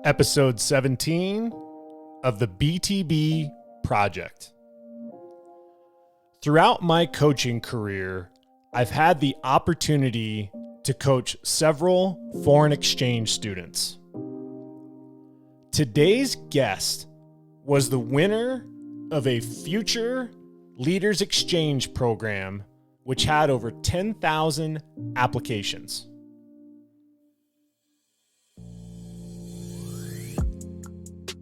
Episode 17 of the BTB Project. Throughout my coaching career, I've had the opportunity to coach several foreign exchange students. Today's guest was the winner of a Future Leaders Exchange program, which had over 10,000 applications.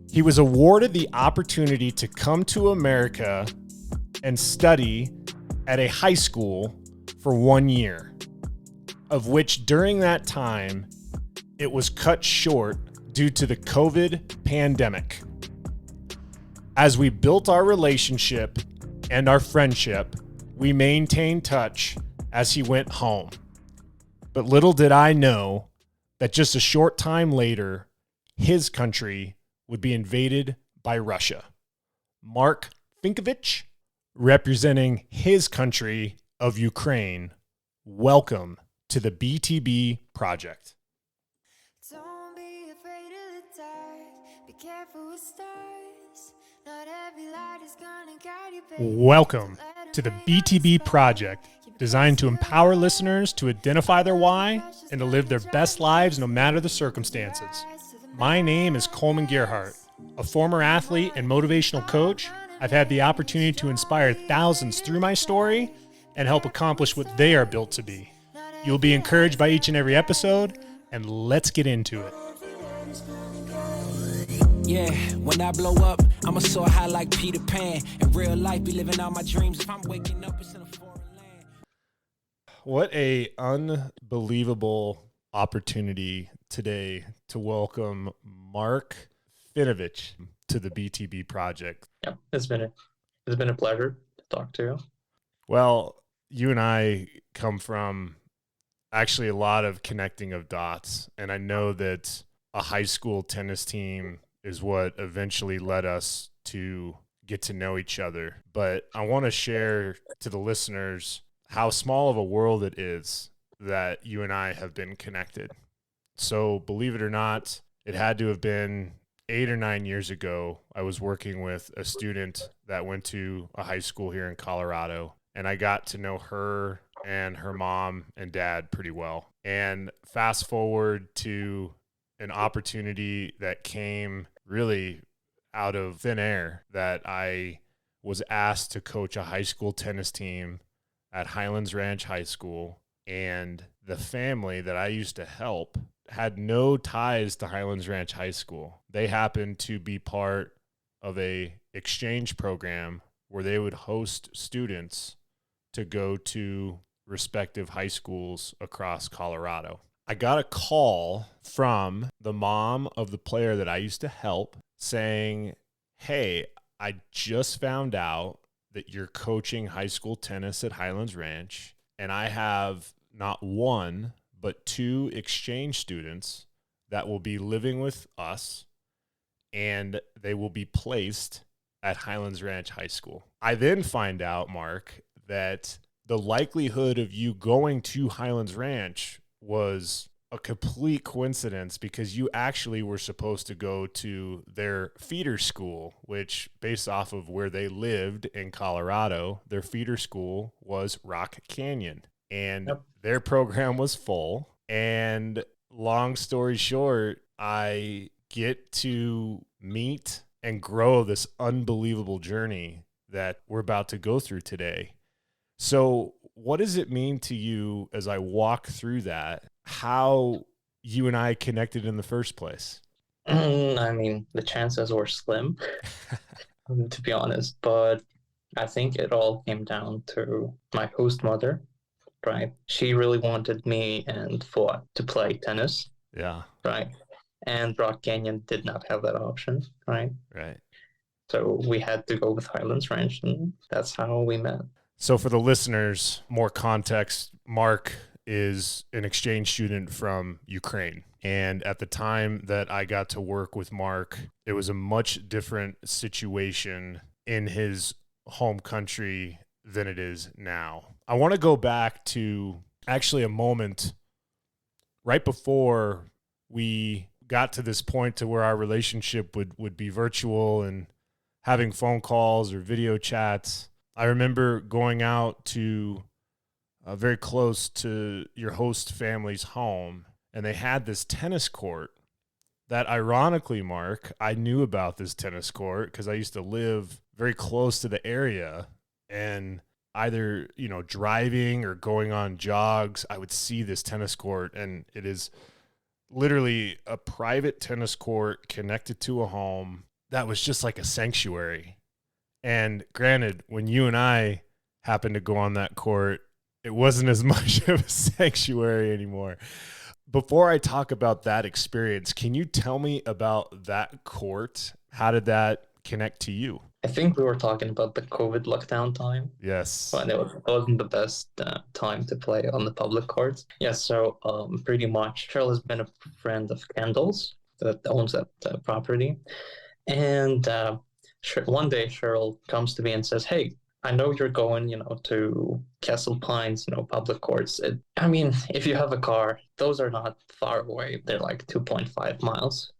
He was awarded the opportunity to come to America and study at a high school for 1 year, of which during that time, it was cut short due to the COVID pandemic. As we built our relationship and our friendship, we maintained touch as he went home. But little did I know that just a short time later, his country would be invaded by Russia. Mark Finkevych, representing his country of Ukraine, welcome to the BTB Project. Don't be afraid of the dark. Be careful with stars. Not every light is gonna guide you, baby. Welcome to the BTB Project, designed to empower listeners to identify their why and to live their best lives no matter the circumstances. My name is Coleman Gerhardt, a former athlete and motivational coach. I've had the opportunity to inspire thousands through my story and help accomplish what they are built to be. You'll be encouraged by each and every episode, and let's get into it. Yeah, when I blow up, I'ma soar high like Peter Pan. In real life, be living out my dreams. If I'm waking up, it's in a foreign land. What a unbelievable opportunity today to welcome Mark Finkevych to the BTB Project. Yeah, it's been a pleasure to talk to you. Well, you and I come from actually a lot of connecting of dots, and I know that a high school tennis team is what eventually led us to get to know each other. But I want to share to the listeners how small of a world it is that you and I have been connected. So believe it or not, it had to have been 8 or 9 years ago. I was working with a student that went to a high school here in Colorado, and I got to know her and her mom and dad pretty well. And fast forward to an opportunity that came really out of thin air, that I was asked to coach a high school tennis team at Highlands Ranch High School. And the family that I used to help had no ties to Highlands Ranch High School. They happened to be part of a exchange program where they would host students to go to respective high schools across Colorado. I got a call from the mom of the player that I used to help saying, "Hey, I just found out that you're coaching high school tennis at Highlands Ranch, and I have not one, but 2 exchange students that will be living with us, and they will be placed at Highlands Ranch High School." I then find out, Mark, that the likelihood of you going to Highlands Ranch was a complete coincidence, because you actually were supposed to go to their feeder school, which, based off of where they lived in Colorado, their feeder school was Rock Canyon. And their program was full. And long story short, I get to meet and grow this unbelievable journey that we're about to go through today. So what does it mean to you as I walk through that, how you and I connected in the first place? I mean, the chances were slim, to be honest, but I think it all came down to my host mother, right? She really wanted me and Fuad to play tennis. Yeah. Right. And Rock Canyon did not have that option, right? Right. So we had to go with Highlands Ranch, and that's how we met. So for the listeners, more context, Mark is an exchange student from Ukraine. And at the time that I got to work with Mark, it was a much different situation in his home country than it is now. I want to go back to actually a moment right before we got to this point to where our relationship would be virtual and having phone calls or video chats. I remember going out to very close to your host family's home, and they had this tennis court that, ironically, Mark, I knew about this tennis court because I used to live very close to the area, and either, driving or going on jogs, I would see this tennis court, and it is literally a private tennis court connected to a home that was just like a sanctuary. And granted, when you and I happened to go on that court, it wasn't as much of a sanctuary anymore. Before I talk about that experience, can you tell me about that court? How did that connect to you? I think we were talking about the COVID lockdown time. Yes. But it wasn't the best time to play on the public courts. Yeah, so pretty much Cheryl has been a friend of Kendall's that owns that property. And one day Cheryl comes to me and says, hey, I know you're going, to Castle Pines, public courts. If you have a car, those are not far away. They're like 2.5 miles.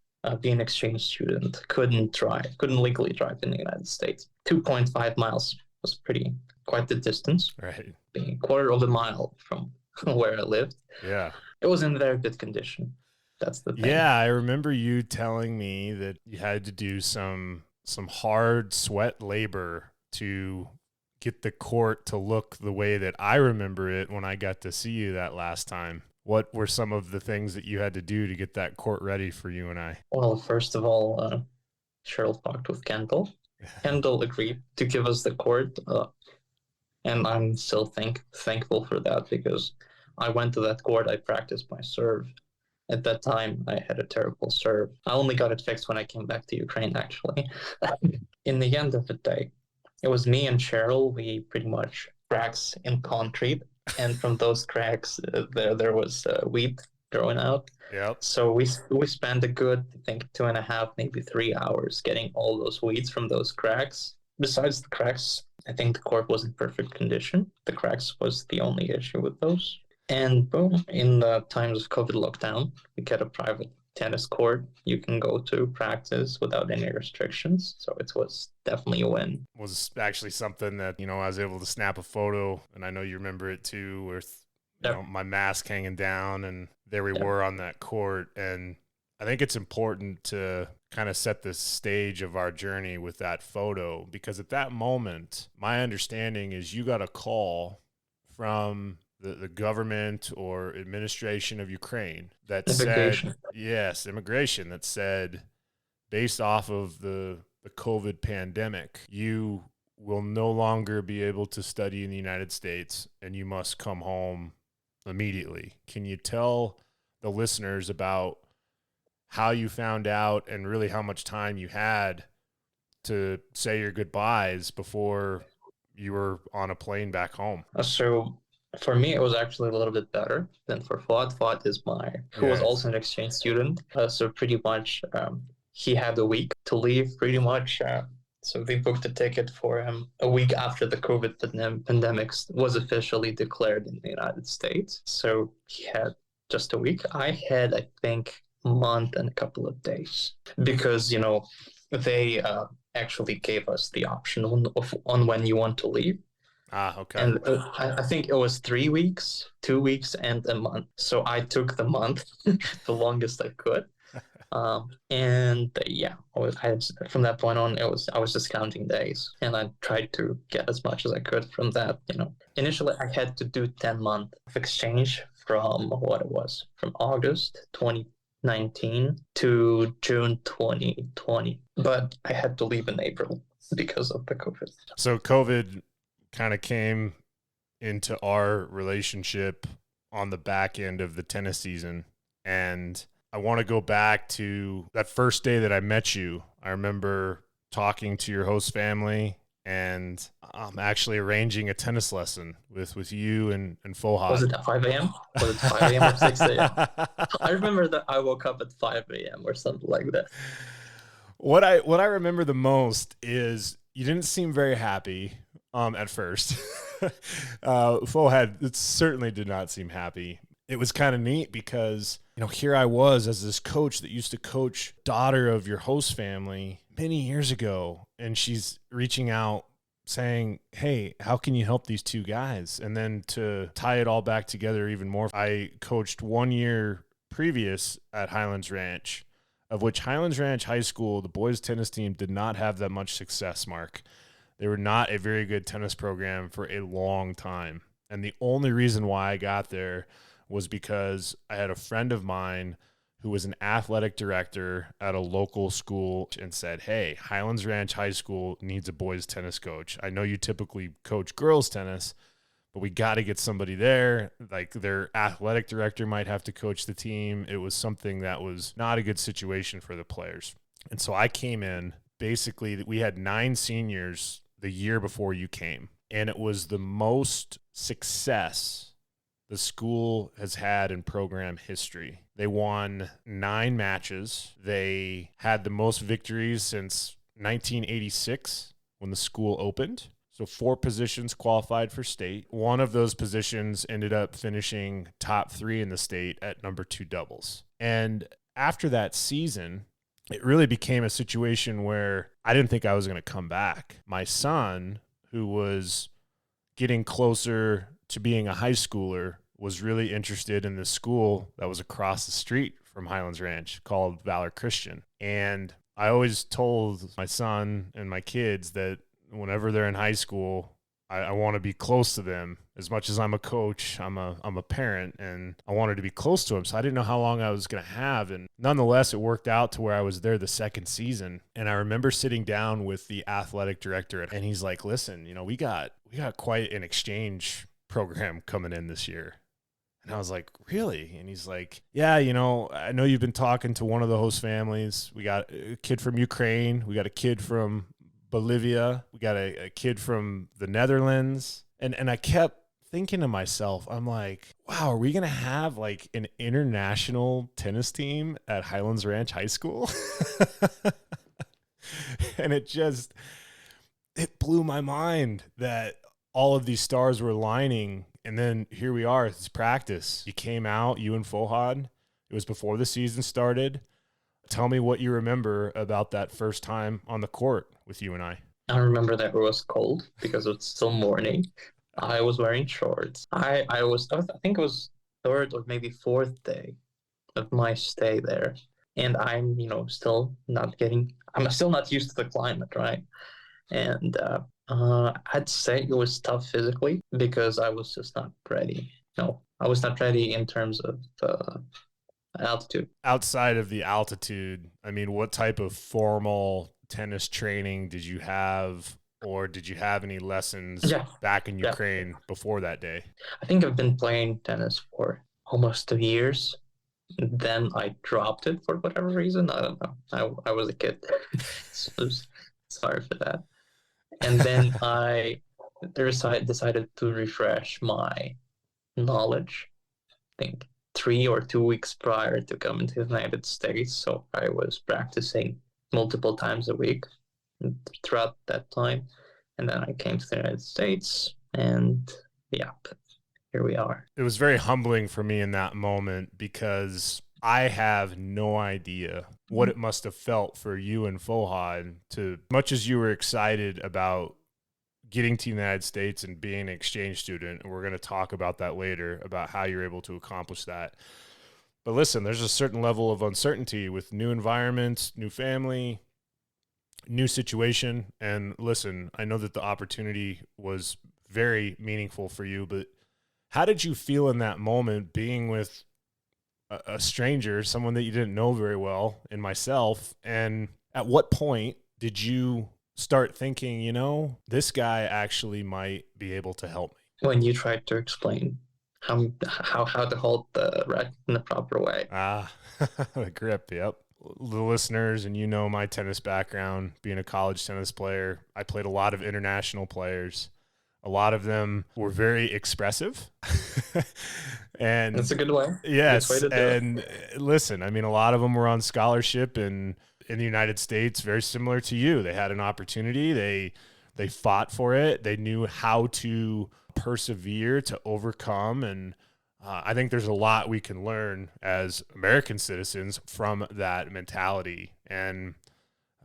Being an exchange student, couldn't legally drive in the United States. 2.5 miles was quite the distance. Right. Being a quarter of a mile from where I lived. Yeah. It was in very good condition. That's the thing. Yeah, I remember you telling me that you had to do some hard sweat labor to get the court to look the way that I remember it when I got to see you that last time. What were some of the things that you had to do to get that court ready for you and I? Well, first of all, Cheryl talked with Kendall. Kendall agreed to give us the court, and I'm still thankful for that, because I went to that court, I practiced my serve. At that time, I had a terrible serve. I only got it fixed when I came back to Ukraine, actually. In the end of the day, it was me and Cheryl. We pretty much cracks in concrete, and from those cracks, there was wheat growing out. Yep. So we spent a good, I think, 2.5, maybe 3 hours getting all those weeds from those cracks. Besides the cracks, I think the court was in perfect condition. The cracks was the only issue with those. And boom, in the times of COVID lockdown, we get a private tennis court you can go to practice without any restrictions. So it was definitely a win. Was actually something that, I was able to snap a photo, and I know you remember it too, with my mask hanging down, and there we were on that court. And I think it's important to kind of set the stage of our journey with that photo, because at that moment, my understanding is you got a call from the government or administration of Ukraine that Immigration. said, immigration, that said, based off of the COVID pandemic, you will no longer be able to study in the United States and you must come home immediately. Can you tell the listeners about how you found out and really how much time you had to say your goodbyes before you were on a plane back home? So for me, it was actually a little bit better than for Fuad. Fuad is who was also an exchange student. So pretty much he had a week to leave pretty much. So they booked a ticket for him a week after the COVID pandemic was officially declared in the United States. So he had just a week. I had, I think, a month and a couple of days, because, they actually gave us the option on when you want to leave. Okay. And I think it was 3 weeks, 2 weeks, and a month. So I took the month, the longest I could. From that point on, I was just counting days, and I tried to get as much as I could from that. Initially I had to do 10 months of exchange from August 2019 to June 2020, but I had to leave in April because of the COVID. So COVID kind of came into our relationship on the back end of the tennis season. And I want to go back to that first day that I met you. I remember talking to your host family and actually arranging a tennis lesson with you and Fohad. Was it at 5 a.m.? Was it 5 a.m. or 6 a.m.? I remember that I woke up at 5 a.m. or something like that. What I remember the most is you didn't seem very happy at first. Fohad, it certainly did not seem happy. it was kind of neat because, here I was as this coach that used to coach daughter of your host family many years ago. And she's reaching out saying, hey, how can you help these two guys? And then to tie it all back together even more, I coached 1 year previous at Highlands Ranch, of which Highlands Ranch High School, the boys tennis team did not have that much success, Mark. They were not a very good tennis program for a long time. And the only reason why I got there was because I had a friend of mine who was an athletic director at a local school and said, hey, Highlands Ranch High School needs a boys tennis coach. I know you typically coach girls tennis, but we got to get somebody there. Like, their athletic director might have to coach the team. It was something that was not a good situation for the players. And so I came in, basically, we had 9 seniors the year before you came. And it was the most success the school has had in program history. They won 9 matches. They had the most victories since 1986 when the school opened. So 4 positions qualified for state. One of those positions ended up finishing top 3 in the state at number 2 doubles. And after that season, it really became a situation where I didn't think I was going to come back. My son, who was getting closer to being a high schooler, was really interested in this school that was across the street from Highlands Ranch called Valor Christian. And I always told my son and my kids that whenever they're in high school, I want to be close to them. As much as I'm a coach, I'm a parent, and I wanted to be close to them. So I didn't know how long I was going to have. And nonetheless, it worked out to where I was there the second season. And I remember sitting down with the athletic director, and he's like, listen, we got quite an exchange program coming in this year. And I was like, really? And he's like, yeah, I know you've been talking to one of the host families. We got a kid from Ukraine. We got a kid from Bolivia. We got a kid from the Netherlands. And I kept thinking to myself, I'm like, wow, are we going to have like an international tennis team at Highlands Ranch High School? And it blew my mind that all of these stars were aligning. And then here we are, it's practice. You came out, you and Fohad. It was before the season started. Tell me what you remember about that first time on the court with you and I. I remember that it was cold because it was still morning. I was wearing shorts. I think it was 3rd or maybe 4th day of my stay there. And I'm still not used to the climate, right? And I'd say it was tough physically because I was just not ready. No, I was not ready in terms of altitude. Outside of the altitude, I mean, what type of formal tennis training did you have, or did you have any lessons back in Ukraine before that day? I think I've been playing tennis for almost 2 years. Then I dropped it for whatever reason. I don't know. I was a kid. So sorry for that. And then I decided to refresh my knowledge, I think 3 or 2 weeks prior to coming to the United States. So I was practicing multiple times a week throughout that time. And then I came to the United States, and here we are. It was very humbling for me in that moment because I have no idea what it must have felt for you and Fohad to, much as you were excited about getting to the United States and being an exchange student, and we're going to talk about that later, about how you're able to accomplish that. But listen, there's a certain level of uncertainty with new environments, new family, new situation. And listen, I know that the opportunity was very meaningful for you, but how did you feel in that moment being with a stranger, someone that you didn't know very well, and myself? And at what point did you start thinking, this guy actually might be able to help me? When you tried to explain how to hold the racket in the proper way. The grip, yep. The listeners, and my tennis background, being a college tennis player, I played a lot of international players. A lot of them were very expressive. And that's a good way. Yes. Good way to do and listen, I mean, a lot of them were on scholarship in the United States, very similar to you. They had an opportunity. They fought for it. They knew how to persevere, to overcome. And I think there's a lot we can learn as American citizens from that mentality. And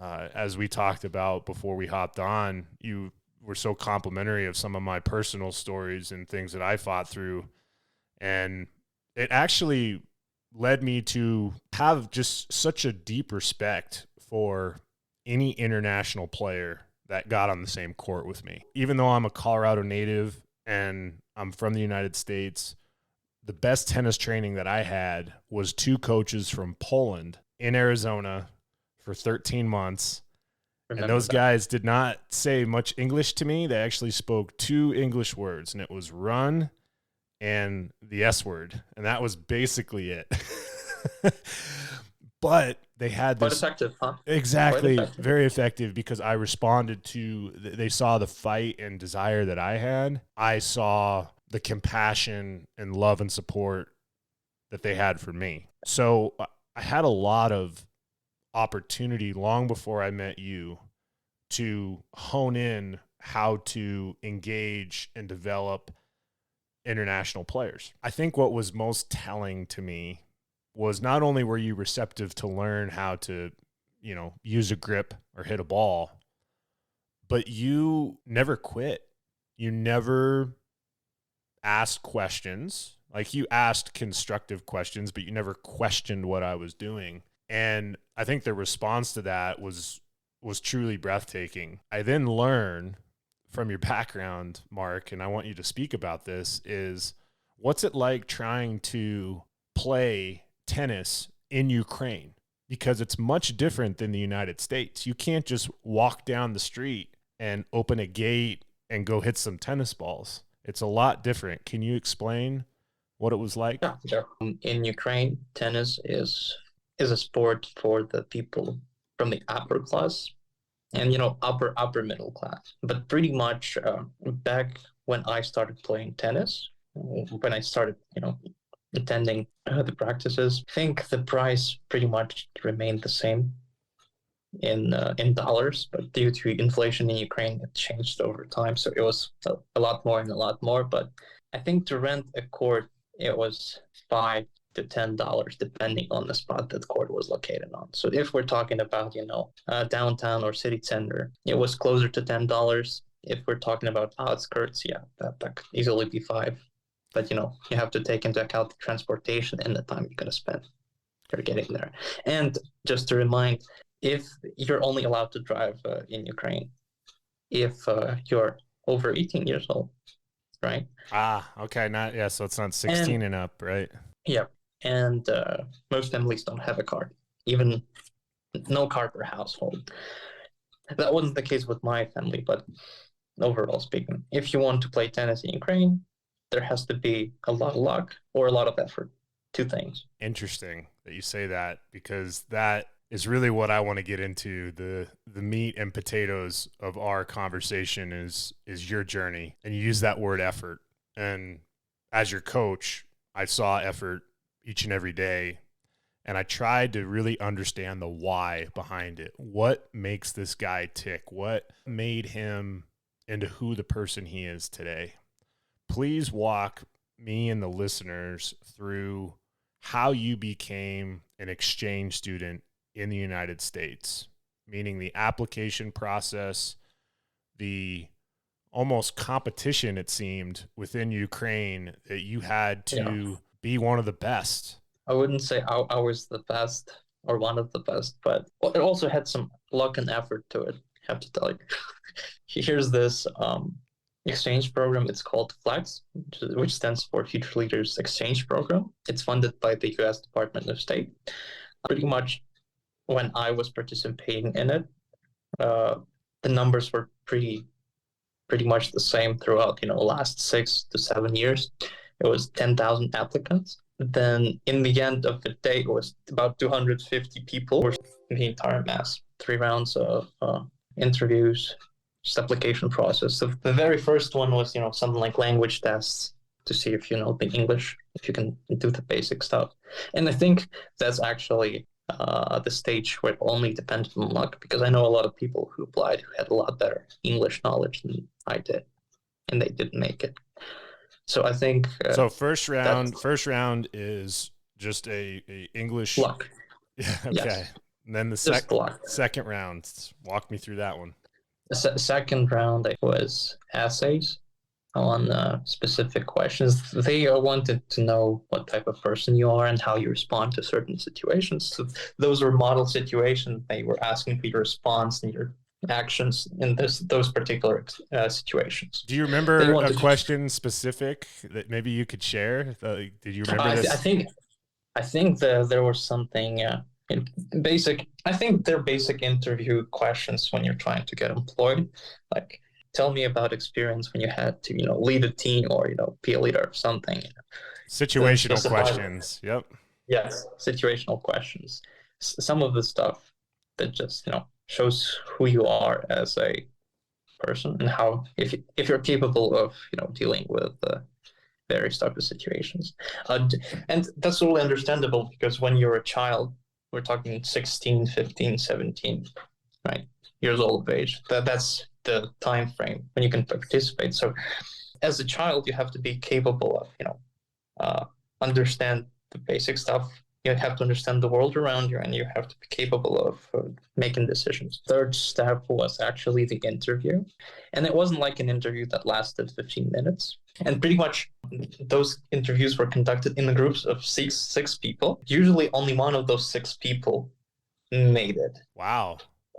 as we talked about before we hopped on, you were so complimentary of some of my personal stories and things that I fought through. And it actually led me to have just such a deep respect for any international player that got on the same court with me. Even though I'm a Colorado native and I'm from the United States, the best tennis training that I had was 2 coaches from Poland in Arizona for 13 months. And those guys did not say much English to me. They actually spoke 2 English words, and it was run and the S word. And that was basically it. But they had this. Quite effective, huh? Exactly. Effective. Very effective, because I responded to, they saw the fight and desire that I had. I saw the compassion and love and support that they had for me. So I had a lot of opportunity long before I met you to hone in how to engage and develop international players. I think what was most telling to me was not only were you receptive to learn how to, use a grip or hit a ball, but you never quit. You never asked questions. Like, you asked constructive questions, but you never questioned what I was doing. And I think the response to that was truly breathtaking. I then learned from your background, Mark, and I want you to speak about this, is what's it like trying to play tennis in Ukraine? Because it's much different than the United States. You can't just walk down the street and open a gate and go hit some tennis balls. It's a lot different. Can you explain what it was like? Yeah, sure. In Ukraine, tennis is a sport for the people from the upper class and upper middle class. But pretty much back when I started playing tennis, when I started attending the practices, I think the price pretty much remained the same in dollars, but due to inflation in Ukraine, it changed over time. So it was a lot more and a lot more. But I think to rent a court, it was $5 to $10, depending on the spot that the court was located on. So if we're talking about, downtown or city center, it was closer to $10. If we're talking about outskirts, yeah, that could easily be $5. But, you have to take into account the transportation and the time you're going to spend for getting there. And just to remind, if you're only allowed to drive in Ukraine, if you're over 18 years old, right? Okay. So it's not 16 and up, right? Yeah. And most families don't have a car, even no car per household. That wasn't the case with my family, but overall speaking, if you want to play tennis in Ukraine, there has to be a lot of luck or a lot of effort. 2 things. Interesting that you say that, because that is really what I want to get into. The meat and potatoes of our conversation is your journey, and you use that word effort. And as your coach, I saw effort each and every day, and I tried to really understand the why behind it. What makes this guy tick? What made him into who the person he is today? Please walk me and the listeners through how you became an exchange student in the United States, meaning the application process, the almost competition, it seemed, within Ukraine, that you had to be one of the best. I wouldn't say I was the best or one of the best, but it also had some luck and effort to it, I have to tell you. Here's this exchange program. It's called FLEX, which stands for Future Leaders Exchange Program. It's funded by the U.S. Department of State. Pretty much when I was participating in it, the numbers were pretty much the same throughout, the last 6 to 7 years. It was 10,000 applicants. Then in the end of the day, it was about 250 people were in the entire mass. 3 rounds of interviews, just application process. So the very first one was, something like language tests to see if you know the English, if you can do the basic stuff. And I think that's actually the stage where it only depended on luck, because I know a lot of people who applied who had a lot better English knowledge than I did, and they didn't make it. So I think So first round is just a English. luck. Yeah. Okay. Yes, And then the just luck. second round, walk me through that one. The second round was essays on specific questions. They wanted to know what type of person you are and how you respond to certain situations. So those were model situations. They were asking for your response and your actions in those particular situations. Do you remember a question specific that maybe you could share? Did you remember this? I think there was something basic. I think they're basic interview questions when you're trying to get employed. Like, tell me about experience when you had to, lead a team or, be a leader or something. Situational questions. Yep. Yes, situational questions. Some of the stuff that just, shows who you are as a person and how, if you're capable of, dealing with various type of situations. And that's totally understandable because when you're a child, we're talking 16, 15, 17, right? Years old of age. That's the time frame when you can participate. So as a child, you have to be capable of, understand the basic stuff. You have to understand the world around you and you have to be capable of making decisions. Third step was actually the interview. And it wasn't like an interview that lasted 15 minutes. And pretty much those interviews were conducted in the groups of six people. Usually only one of those 6 people made it. Wow.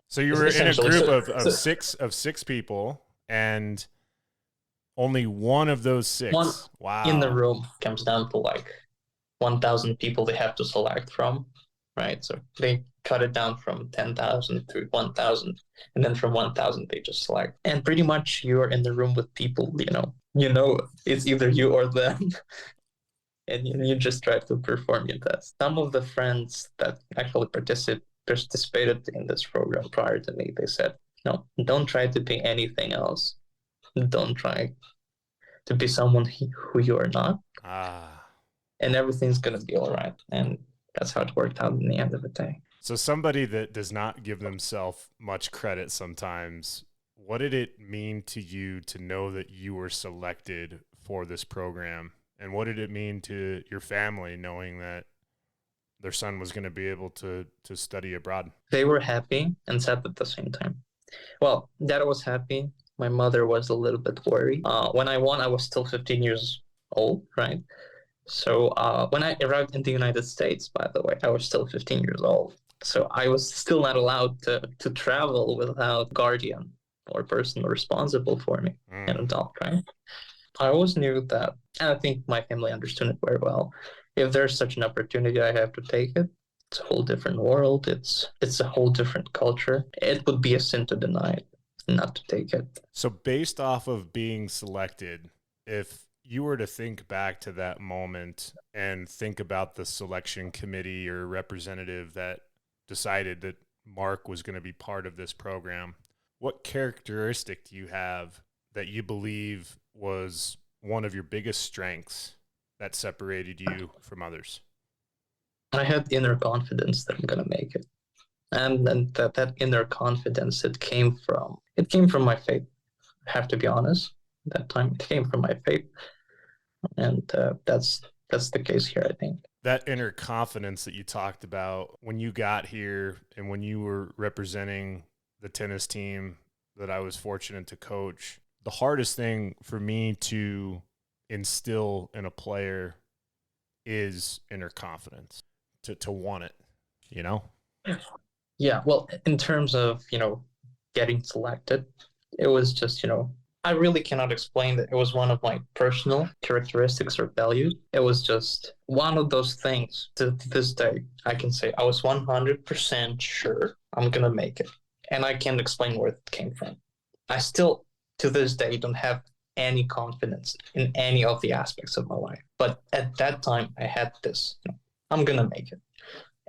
So you were in a group of six people and only one of those 6. Wow. In the room comes down to like 1,000 people they have to select from, right? So they cut it down from 10,000 to 1,000, and then from 1,000 they just select. And pretty much you're in the room with people, it's either you or them, and you just try to perform your test. Some of the friends that actually participated in this program prior to me, they said, no, don't try to be anything else. Don't try to be someone who you are not. And everything's going to be all right. And that's how it worked out in the end of the day. So somebody that does not give themselves much credit sometimes, what did it mean to you to know that you were selected for this program? And what did it mean to your family knowing that their son was going to be able to study abroad? They were happy and sad at the same time. Well, Dad was happy. My mother was a little bit worried. When I won, I was still 15 years old, right? So when I arrived in the United States, by the way, I was still 15 years old. So I was still not allowed to travel without guardian or person responsible for me, an adult, right? I always knew that, and I think my family understood it very well. If there's such an opportunity, I have to take it. It's a whole different world. It's a whole different culture. It would be a sin to deny it, not to take it. So based off of being selected, if you were to think back to that moment and think about the selection committee or representative that decided that Mark was going to be part of this program, what characteristic do you have that you believe was one of your biggest strengths that separated you from others? I had inner confidence that I'm going to make it. And that inner confidence, it came from my faith. I have to be honest. At that time, it came from my faith. And that's the case here, I think. That inner confidence that you talked about when you got here and when you were representing the tennis team that I was fortunate to coach, the hardest thing for me to instill in a player is inner confidence, to want it, Yeah, well, in terms of, getting selected, it was just, I really cannot explain that it was one of my personal characteristics or values. It was just one of those things. To this day, I can say I was 100% sure I'm going to make it. And I can't explain where it came from. I still, to this day, don't have any confidence in any of the aspects of my life. But at that time, I had this, I'm going to make it.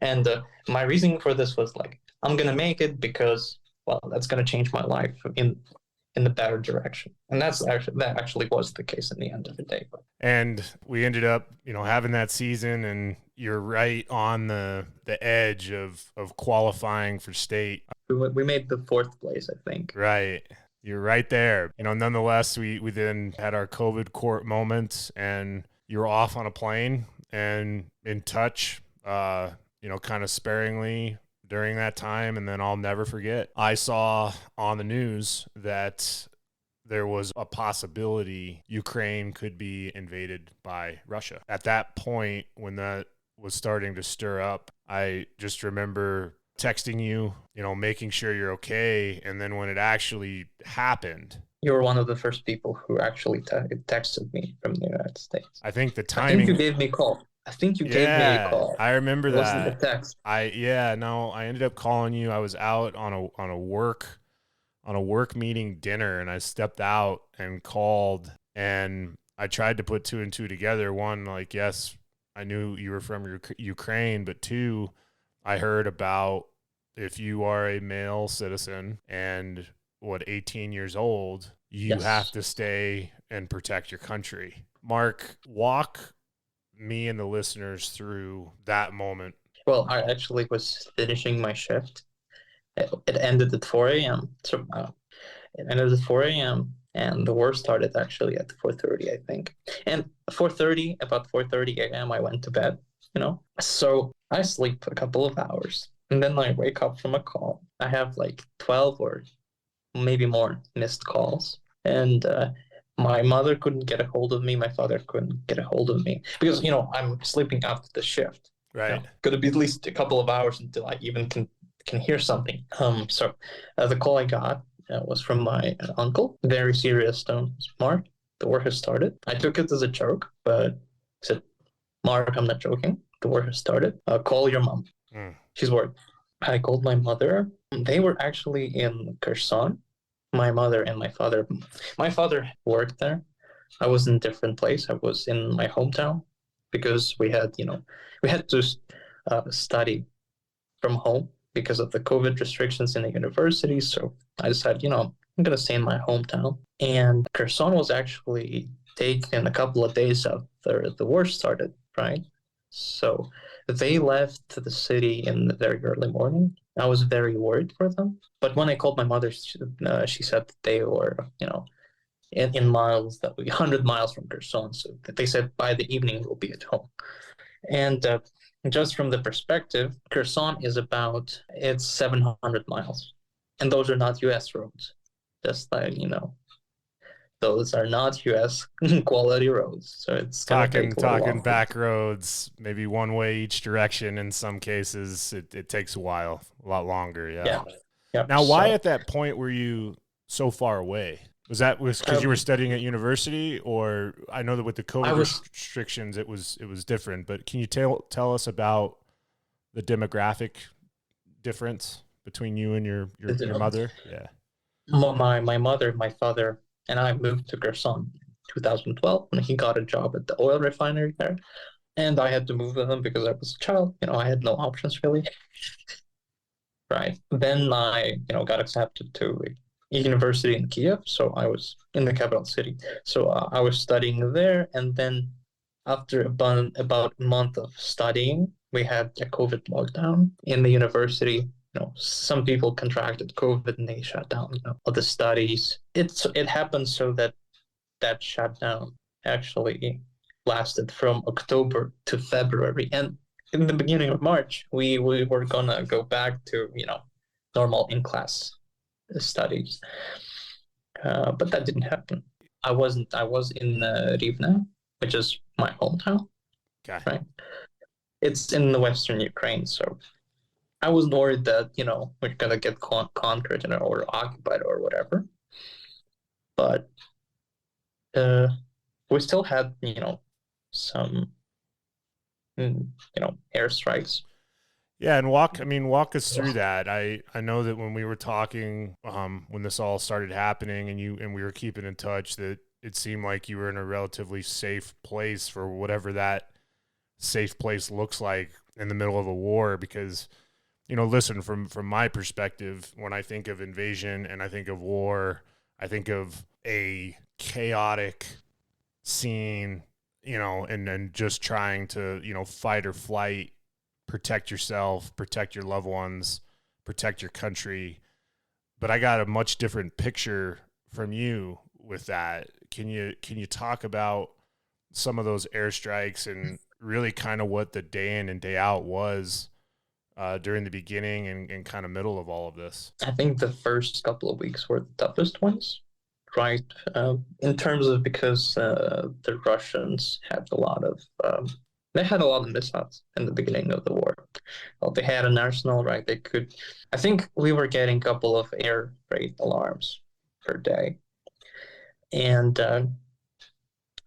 And my reasoning for this was like, I'm going to make it because, well, that's going to change my life in the better direction. And that actually was the case in the end of the day. And we ended up, having that season, and you're right on the edge of qualifying for state. We made the 4th place, I think. Right. You're right there. Nonetheless, we then had our COVID court moment, and you were off on a plane and in touch, kind of sparingly during that time. And then I'll never forget, I saw on the news that there was a possibility Ukraine could be invaded by Russia. At that point, when that was starting to stir up, I just remember texting you, making sure you're okay. And then when it actually happened, You were one of the first people who actually texted me from the United States. I think the I timing. think you gave me a call. Yeah, I remember It wasn't a that. text. I ended up calling you. I was out on a work meeting dinner, and I stepped out and called, and I tried to put two and two together. One, like, yes, I knew you were from Ukraine, but two, I heard about if you are a male citizen and 18 years old, you have to stay and protect your country. Mark, walk me and the listeners through that moment. Well, I actually was finishing my shift. It ended at 4 a.m. So it ended at 4 a.m. and the war started actually at 4:30, I think. And about 4:30 a.m. I went to bed, So I sleep a couple of hours and then I wake up from a call. I have like 12 or maybe more missed calls. And my mother couldn't get a hold of me. My father couldn't get a hold of me because, I'm sleeping after the shift. Right. Could be at least a couple of hours until I even can hear something. So the call I got was from my uncle. Very serious tone. Mark, the war has started. I took it as a joke, but I said, Mark, I'm not joking. The war has started. Call your mom. She's worried. I called my mother. They were actually in Kherson. My mother and my father. My father worked there. I was in a different place. I was in my hometown because we had to study from home because of the COVID restrictions in the university. So I decided, I'm going to stay in my hometown. And Kherson was actually taken a couple of days after the war started, right? So they left the city in the very early morning. I was very worried for them. But when I called my mother, she said that they were, in miles, that we 100 miles from Kherson. So they said by the evening we'll be at home. And just from the perspective, Kherson it's 700 miles. And those are not U.S. roads. Just like, those are not U.S. quality roads. So it's talking back roads, maybe one way each direction. In some cases, it takes a while, a lot longer. Yeah. Now, why at that point were you so far away? Was because you were studying at university, or I know that with the COVID restrictions, it was different. But can you tell us about the demographic difference between you and your mother? Yeah. My mother, my father, and I moved to Kherson in 2012 when he got a job at the oil refinery there, and I had to move with him because I was a child. I had no options really. Right. Then I, got accepted to university in Kiev, so I was in the capital city. So I was studying there, and then after about a month of studying, we had a COVID lockdown in the university. Some people contracted COVID and they shut down, all the studies. It happened so that shutdown actually lasted from October to February, and in the beginning of March, we were gonna go back to normal in-class studies, but that didn't happen. I was in Rivne, which is my hometown. Okay. Right. It's in the western Ukraine, so I was worried that we're gonna get conquered or occupied or whatever. But we still had some airstrikes. Yeah, and walk us through that. I know that when we were talking, when this all started happening, and we were keeping in touch, that it seemed like you were in a relatively safe place for whatever that safe place looks like in the middle of a war. Because, listen, from my perspective, when I think of invasion and I think of war, I think of a chaotic scene, and just trying to, fight or flight, protect yourself, protect your loved ones, protect your country. But I got a much different picture from you with that. Can you talk about some of those airstrikes and really kind of what the day in and day out was during the beginning and kind of middle of all of this? I think the first couple of weeks were the toughest ones, right? In terms of because the Russians had a lot of they had a lot of missiles in the beginning of the war. Well, they had an arsenal, right? They could. I think we were getting a couple of air raid alarms per day, and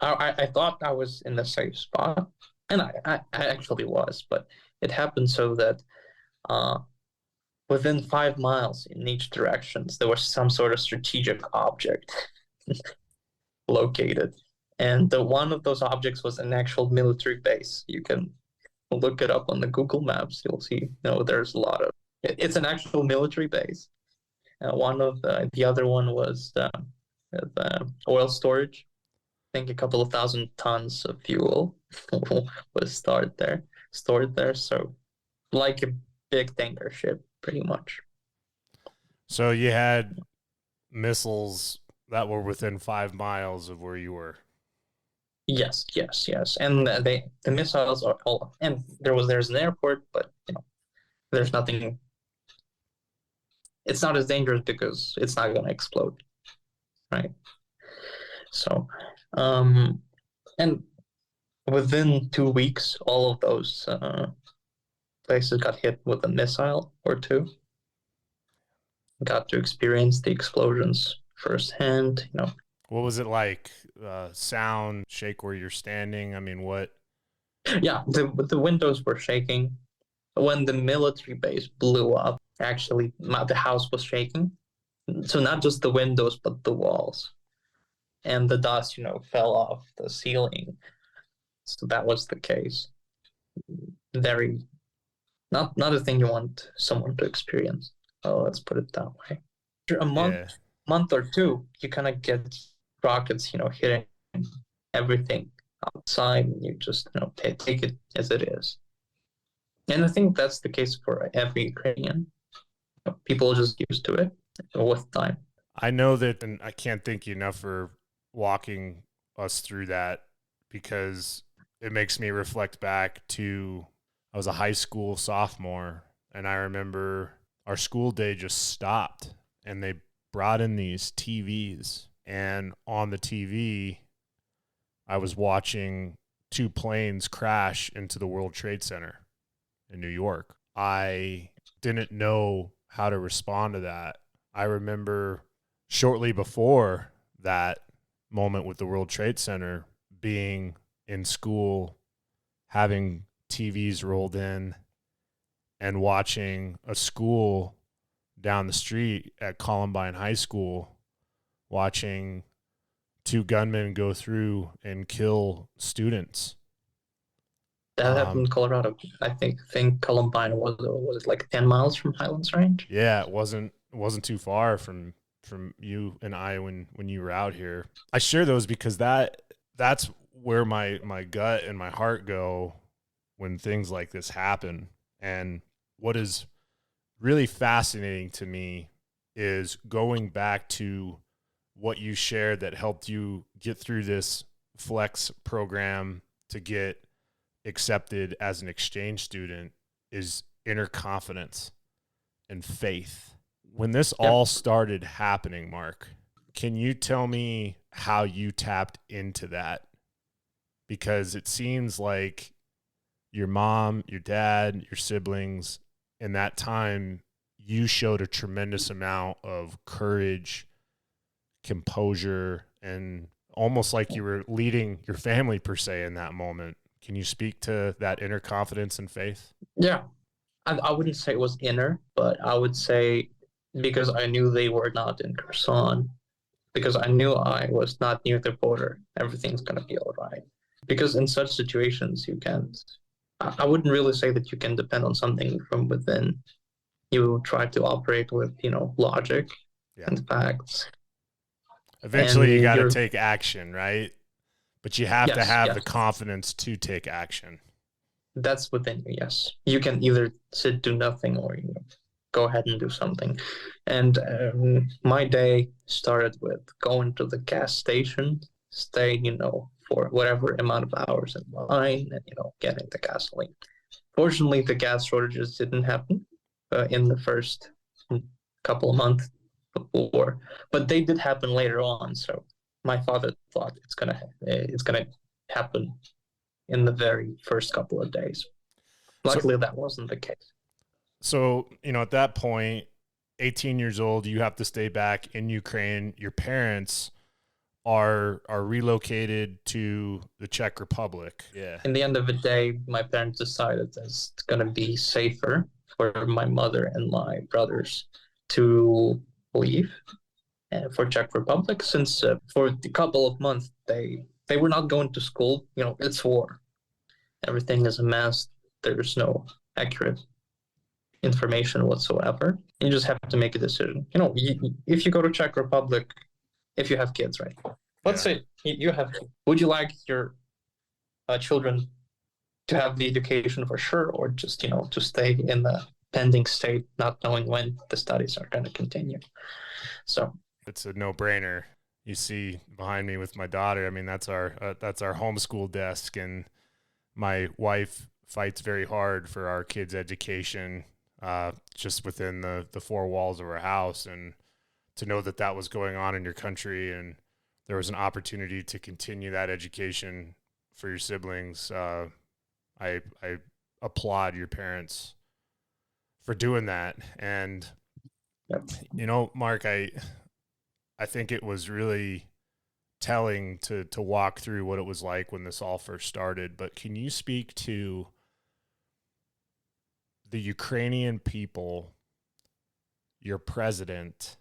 I thought I was in a safe spot, and I actually was, but it happened so that within 5 miles in each directions, there was some sort of strategic object located. And one of those objects was an actual military base. You can look it up on the Google Maps. You'll see, there's a lot of it's an actual military base. One of the other one was the oil storage. I think a couple of thousand tons of fuel was stored there. So like a big tanker ship, pretty much. So you had missiles that were within 5 miles of where you were. Yes. And the missiles are all, and there's an airport, but there's nothing. It's not as dangerous because it's not going to explode, right? So, and within 2 weeks, all of those places got hit with a missile or two. Got to experience the explosions firsthand. What was it like? Sound, shake where you're standing? I mean, what? Yeah, the windows were shaking. When the military base blew up, actually, the house was shaking. So not just the windows, but the walls. And the dust, fell off the ceiling. So that was the case. Very, not a thing you want someone to experience. Oh, let's put it that way. After a month or two, you kind of get rockets, hitting everything outside, and you just, take it as it is. And I think that's the case for every Ukrainian. People are just used to it with time. I know that, and I can't thank you enough for walking us through that, because it makes me reflect back to, I was a high school sophomore, and I remember our school day just stopped, and they brought in these TVs, and on the TV, I was watching 2 planes crash into the World Trade Center in New York. I didn't know how to respond to that. I remember shortly before that moment with the World Trade Center, being in school, having TVs rolled in, and watching a school down the street at Columbine High School, watching 2 gunmen go through and kill students. That happened in Colorado. I think Columbine was it like 10 miles from Highlands Range? Yeah, it wasn't too far from you and I when you were out here. I share those because that's where my gut and my heart go when things like this happen. And what is really fascinating to me is going back to what you shared that helped you get through this flex program to get accepted as an exchange student is inner confidence and faith. When this all started happening, Mark, can you tell me how you tapped into that? Because it seems like your mom, your dad, your siblings, in that time, you showed a tremendous amount of courage, composure, and almost like you were leading your family per se in that moment. Can you speak to that inner confidence and faith? Yeah. I wouldn't say it was inner, but I would say because I knew they were not in Kherson, because I knew I was not near the border, everything's going to be all right. Because in such situations, you can't, I wouldn't really say that you can depend on something from within. You try to operate with, logic and facts. Eventually, you got to take action, right? But you have to have the confidence to take action. That's within you, yes. You can either sit, do nothing, or go ahead and do something. And my day started with going to the gas station, staying, for whatever amount of hours in line, and getting the gasoline. Fortunately, the gas shortages didn't happen in the first couple of months before, but they did happen later on. So my father thought it's gonna happen in the very first couple of days. Luckily, that wasn't the case. So, at that point, 18 years old, you have to stay back in Ukraine. Your parents are relocated to the Czech Republic. Yeah. In the end of the day, my parents decided that it's going to be safer for my mother and my brothers to leave for Czech Republic, since for a couple of months they were not going to school. It's war. Everything is a mess. There's no accurate information whatsoever. You just have to make a decision. If you go to Czech Republic, if you have kids, right? Let's say you have, would you like your children to have the education for sure, or just, to stay in the pending state, not knowing when the studies are going to continue? So it's a no-brainer. You see behind me with my daughter, I mean, that's our homeschool desk, and my wife fights very hard for our kids' education, just within the four walls of our house. And to know that was going on in your country, and there was an opportunity to continue that education for your siblings, I applaud your parents for doing that. And Mark, I think it was really telling to walk through what it was like when this all first started. But can you speak to the Ukrainian people, your president?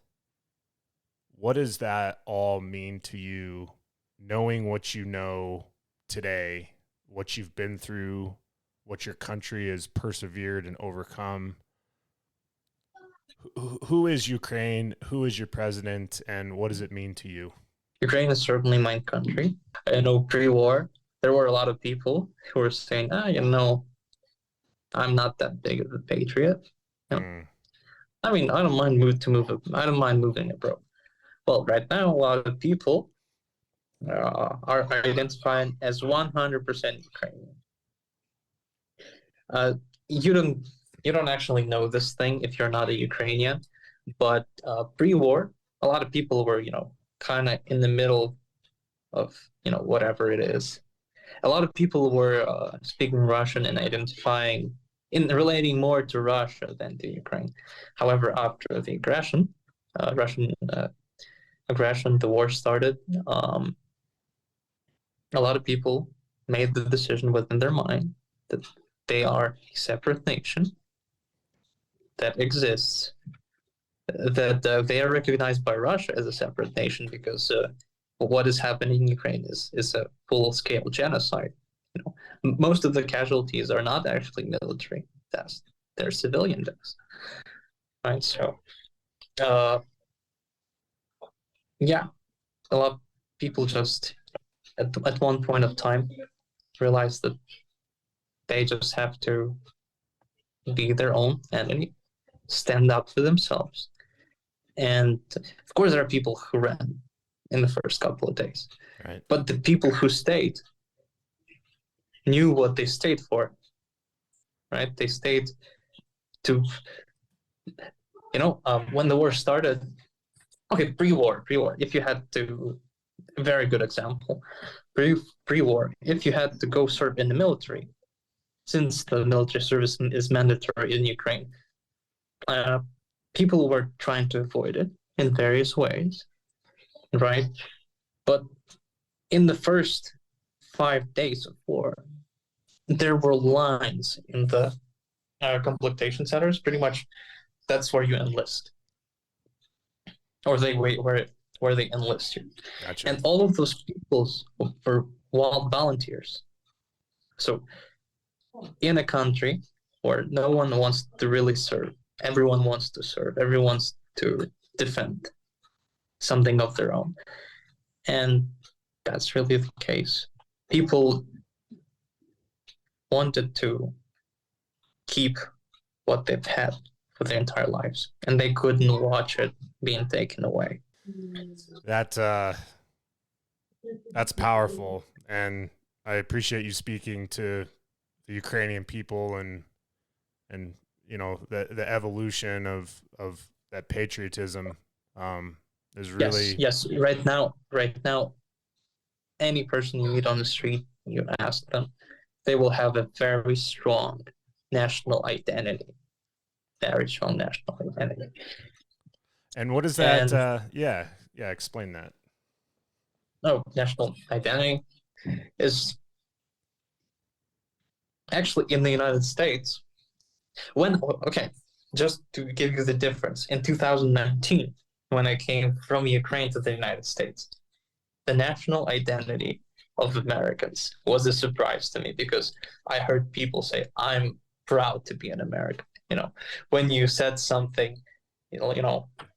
What does that all mean to you, knowing what you know today, what you've been through, what your country has persevered and overcome? Who is Ukraine? Who is your president? And what does it mean to you? Ukraine is certainly my country. Pre-war, there were a lot of people who were saying, I'm not that big of a patriot. I mean, I don't mind moving abroad. Well, right now, a lot of people are identifying as 100% Ukrainian. You don't actually know this thing if you're not a Ukrainian, but pre-war, a lot of people were, kind of in the middle of, whatever it is. A lot of people were speaking Russian and relating more to Russia than to Ukraine. However, after the Russian aggression, the war started, a lot of people made the decision within their mind that they are a separate nation that exists, that they are recognized by Russia as a separate nation, because what is happening in Ukraine is a full-scale genocide. Most of the casualties are not actually military deaths; they're civilian deaths. Right? So, a lot of people just at one point of time realize that they just have to be their own enemy, stand up for themselves. And of course, there are people who ran in the first couple of days. Right. But the people who stayed knew what they stayed for, right? They stayed to, when the war started, pre-war, if you had to, a very good example, pre-war, if you had to go serve in the military, since the military service is mandatory in Ukraine, people were trying to avoid it in various ways, right? But in the first 5 days of war, there were lines in the completion centers. Pretty much, that's where you enlist, or where they enlist you. Gotcha. And all of those people were wild volunteers. So, in a country where no one wants to really serve, everyone wants to serve, everyone wants to defend something of their own. And that's really the case. People wanted to keep what they've had for their entire lives, and they couldn't watch it being taken away. That that's powerful, and I appreciate you speaking to the Ukrainian people and you know the evolution of that patriotism is really yes. Right now, any person you meet on the street, you ask them, they will have a very strong national identity. Very strong national identity. And what is that? And Yeah, explain that. no, national identity is actually in the United States. Okay, just to give you the difference, in 2019, when I came from Ukraine to the United States, the national identity of Americans was a surprise to me because I heard people say, I'm proud to be an American. You know, when you said something,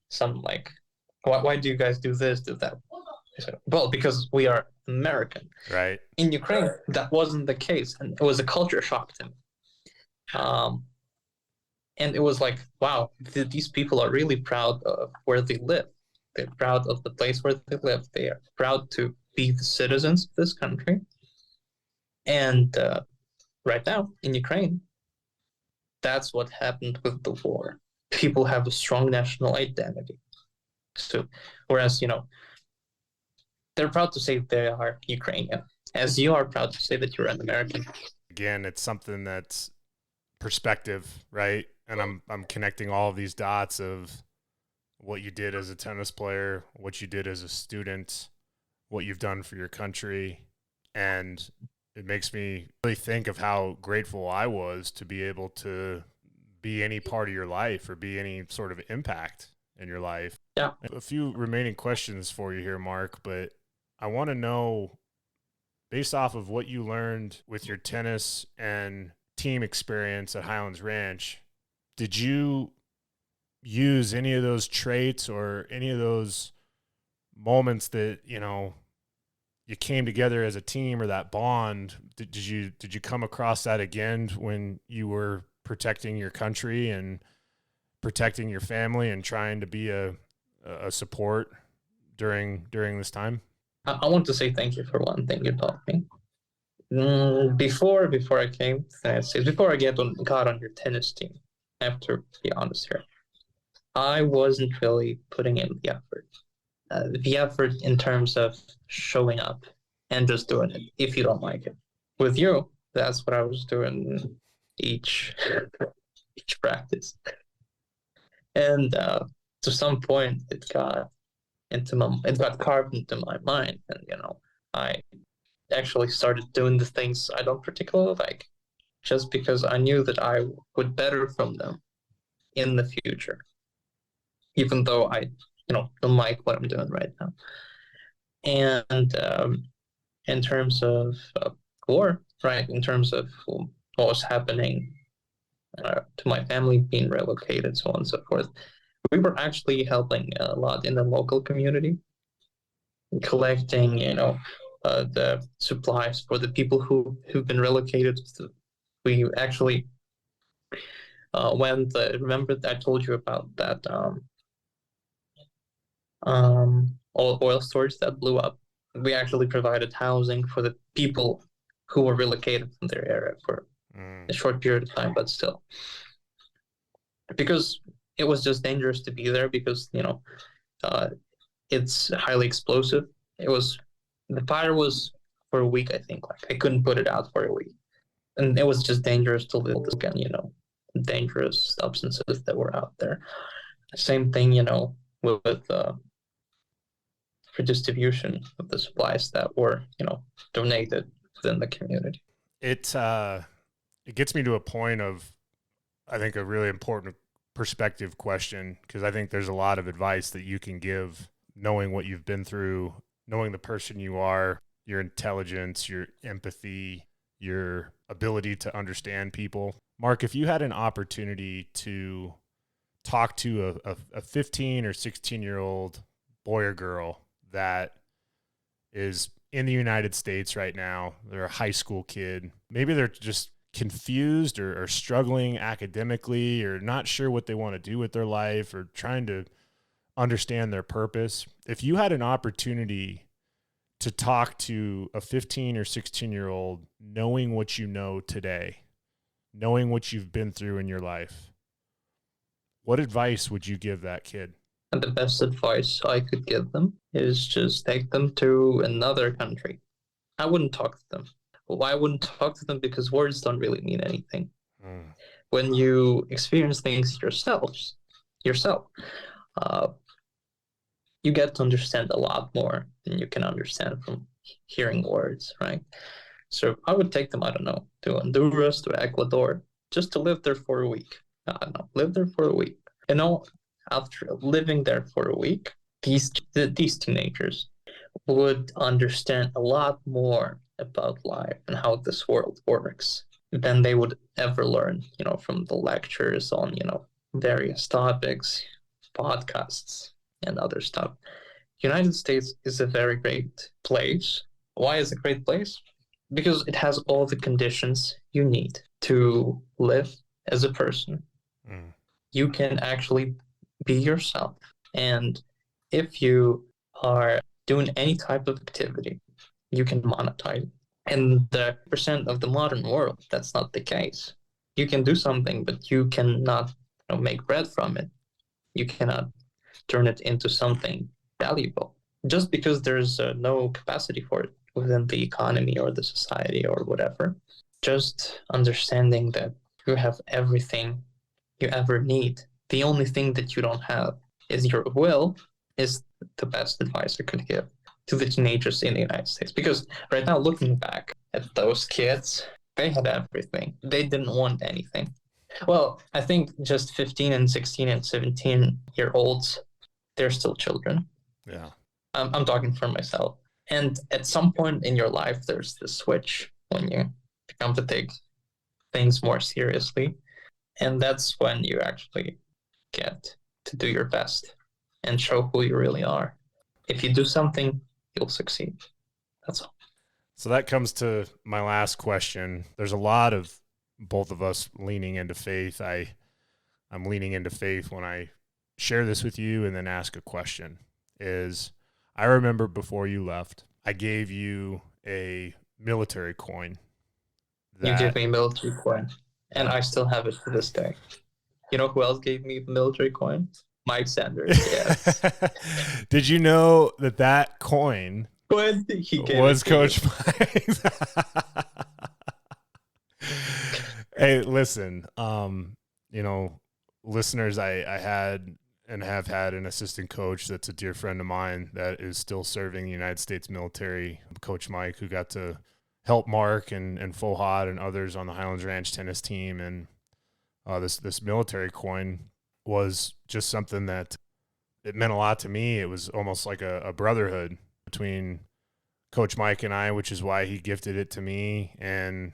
some like, why do you guys do this, do that? Well, because we are American. Right. In Ukraine, that wasn't the case, and it was a culture shock to me. And it was like, wow, these people are really proud of where they live. They're proud of the place where they live. They are proud to be the citizens of this country. And right now in Ukraine, that's what happened with the war. People have a strong national identity. So, whereas, they're proud to say they are Ukrainian, as you are proud to say that you're an American. Again, it's something that's perspective, right? And I'm connecting all of these dots of what you did as a tennis player, what you did as a student, what you've done for your country. And it makes me really think of how grateful I was to be able to be any part of your life or be any sort of impact in your life. Yeah. A few remaining questions for you here, Mark, but I want to know, based off of what you learned with your tennis and team experience at Highlands Ranch, did you use any of those traits or any of those moments that, you came together as a team or that bond? Did you come across that again when you were protecting your country and protecting your family and trying to be a support during this time? I want to say thank you for one thing you taught me. Before I came to the United States, before I got on your tennis team, I have to be honest here, I wasn't really putting in the effort in terms of showing up and just doing it if you don't like it. With you, that's what I was doing each practice. And to some point, it got carved into my mind, and I actually started doing the things I don't particularly like, just because I knew that I would better from them in the future, even though I don't like what I'm doing right now. And in terms of war, right, in terms of what was happening to my family being relocated, so on and so forth, we were actually helping a lot in the local community, collecting, the supplies for the people who've been relocated. We actually remember that I told you about that oil storage that blew up. We actually provided housing for the people who were relocated from their area for a short period of time, but still, because it was just dangerous to be there, because it's highly explosive. The fire was for a week, I think. Like, I couldn't put it out for a week, and it was just dangerous to live again. Dangerous substances that were out there. Same thing, with for distribution of the supplies that were, donated within the community. It gets me to a point of, I think, a really important perspective question, because I think there's a lot of advice that you can give, knowing what you've been through, knowing the person you are, your intelligence, your empathy, your ability to understand people. Mark, if you had an opportunity to talk to a 15 or 16-year-old boy or girl that is in the United States right now, they're a high school kid, maybe they're just confused or struggling academically or not sure what they want to do with their life or trying to understand their purpose, if you had an opportunity to talk to a 15 or 16-year-old, knowing what you know today, knowing what you've been through in your life, what advice would you give that kid? And the best advice I could give them is just take them to another country. I wouldn't talk to them. Why I wouldn't talk to them? Because words don't really mean anything. When you experience things yourself, uh, you get to understand a lot more than you can understand from hearing words, right? So I would take them, I don't know, to Honduras, to Ecuador, just to live there for a week. I don't know, live there for a week. You know, after living there for a week, these teenagers would understand a lot more about life and how this world works than they would ever learn, you know, from the lectures on, you know, various topics, podcasts, and other stuff. United States is a very great place. Why is it a great place? Because it has all the conditions you need to live as a person. You can actually be yourself. And if you are doing any type of activity, you can monetize it. And the percent of the modern world, that's not the case. You can do something, but you cannot, you know, make bread from it. You cannot turn it into something valuable just because there's no capacity for it within the economy or the society or whatever. Just understanding that you have everything you ever need. The only thing that you don't have is your will is the best advice I could give to the teenagers in the United States. Because right now, looking back at those kids, they had everything. They didn't want anything. Well, I think just 15 and 16 and 17-year-olds, they're still children. Yeah. I'm talking for myself. And at some point in your life, there's this switch when you become to take things more seriously. And that's when you actually get to do your best and show who you really are. If you do something, you'll succeed. That's all. So that comes to my last question. There's a lot of both of us leaning into faith. I'm leaning into faith when I share this with you and then ask a question. I remember before you left, I gave you a military coin. You gave me a military coin, and I still have it to this day. You know who else gave me the military coin? Mike Sanders, yes. Did you know that coin was Coach Mike's? Hey, listen, you know, listeners, I had and have had an assistant coach that's a dear friend of mine that is still serving the United States military, Coach Mike, who got to help Mark and Fohad and others on the Highlands Ranch tennis team. And this military coin was just something that it meant a lot to me. It was almost like a brotherhood between Coach Mike and I, which is why he gifted it to me. And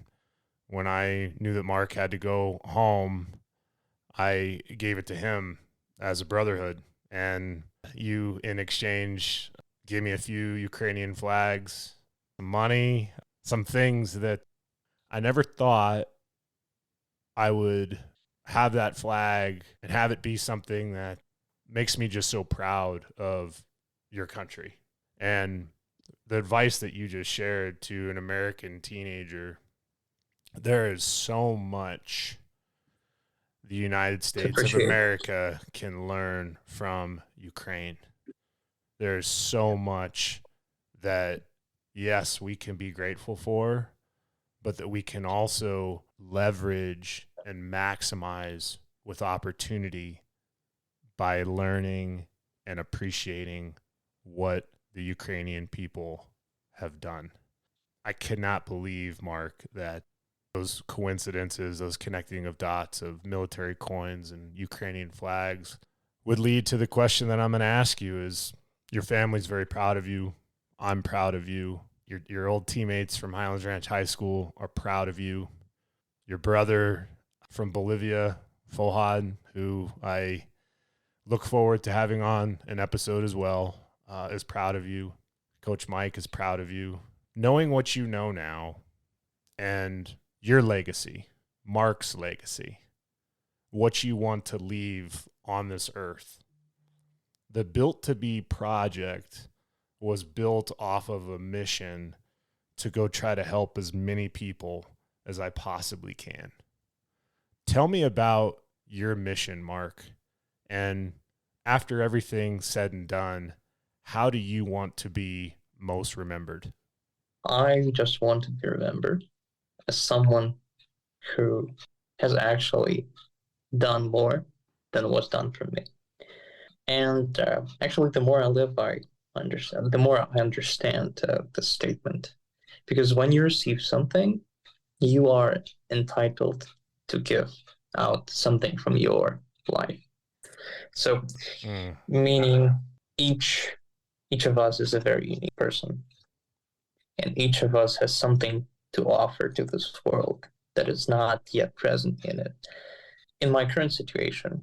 when I knew that Mark had to go home, I gave it to him as a brotherhood. And you, in exchange, gave me a few Ukrainian flags, some money, some things that I never thought I would have that flag and have it be something that makes me just so proud of your country. And the advice that you just shared to an American teenager, there is so much the United States of America can learn from Ukraine. There's so much that, yes, we can be grateful for, but that we can also leverage and maximize with opportunity by learning and appreciating what the Ukrainian people have done. I cannot believe, Mark, that those coincidences, those connecting of dots of military coins and Ukrainian flags would lead to the question that I'm going to ask you is, your family's very proud of you. I'm proud of you. Your old teammates from Highlands Ranch High School are proud of you. Your brother from Bolivia, Fohad, who I look forward to having on an episode as well, is proud of you. Coach Mike is proud of you. Knowing what you know now and your legacy, Mark's legacy, what you want to leave on this earth. The Built to Be project was built off of a mission to go try to help as many people as I possibly can. Tell me about your mission, Mark. And after everything's said and done, how do you want to be most remembered? I just want to be remembered as someone who has actually done more than was done for me. And actually, the more I live, the more I understand the statement. Because when you receive something, you are entitled to give out something from your life. So, meaning each of us is a very unique person, and each of us has something to offer to this world that is not yet present in it. In my current situation,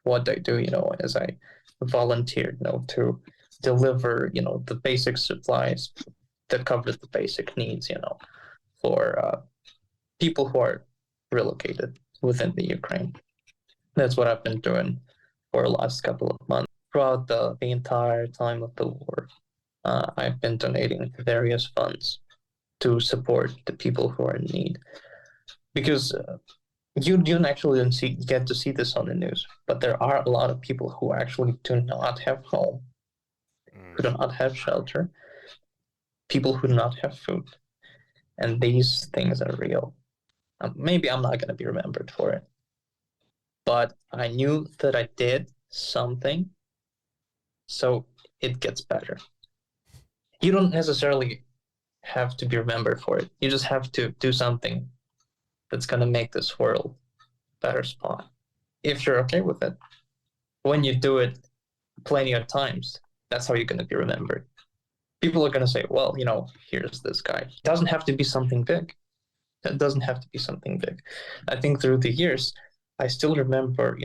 what I do, is I volunteered, to deliver, the basic supplies that cover the basic needs, for people who are relocated within the Ukraine. That's what I've been doing for the last couple of months. Throughout the entire time of the war, I've been donating various funds to support the people who are in need. Because you don't actually get to see this on the news, but there are a lot of people who actually do not have home, who do not have shelter, people who do not have food. And these things are real. Maybe I'm not going to be remembered for it, but I knew that I did something, so it gets better. You don't necessarily have to be remembered for it. You just have to do something that's going to make this world a better spot. If you're okay with it, when you do it plenty of times, that's how you're going to be remembered. People are going to say, well, here's this guy. It doesn't have to be something big. It doesn't have to be something big. I think through the years, I still remember,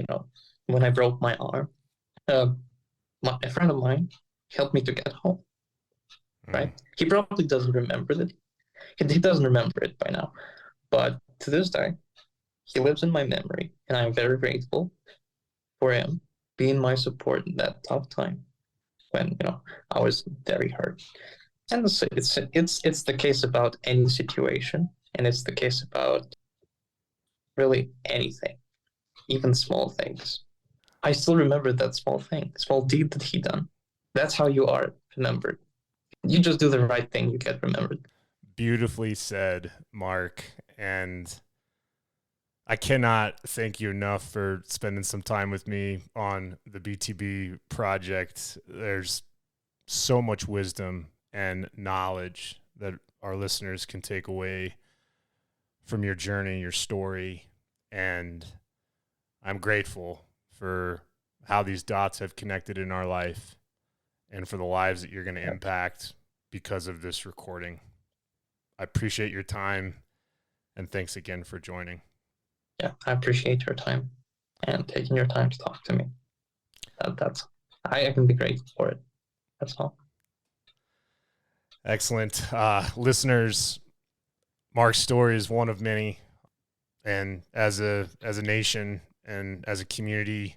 when I broke my arm, a friend of mine helped me to get home, right? He probably doesn't remember it. He doesn't remember it by now. But to this day, he lives in my memory, and I'm very grateful for him being my support in that tough time when, I was very hurt. And it's the case about any situation, and it's the case about really anything, even small things. I still remember that small deed that he done. That's how you are remembered. You just do the right thing, you get remembered. Beautifully said, Mark. And I cannot thank you enough for spending some time with me on the BTB project. There's so much wisdom and knowledge that our listeners can take away from your journey, your story. And I'm grateful for how these dots have connected in our life and for the lives that you're going to impact because of this recording. I appreciate your time, and thanks again for joining. Yeah, I appreciate your time and taking your time to talk to me. I can be grateful for it. That's all. Excellent. Listeners, Mark's story is one of many. And as a nation and as a community,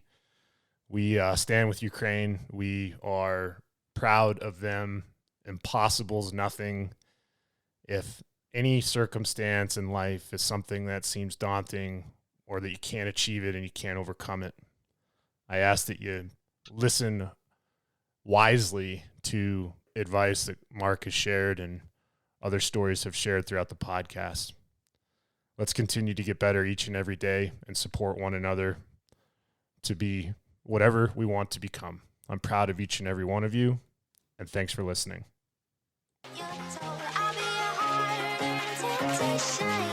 we stand with Ukraine. We are proud of them. Impossible's nothing. If any circumstance in life is something that seems daunting or that you can't achieve it and you can't overcome it, I ask that you listen wisely to advice that Mark has shared and other stories have shared throughout the podcast. Let's continue to get better each and every day and support one another to be whatever we want to become. I'm proud of each and every one of you, and thanks for listening. You're told I'll be a harder temptation.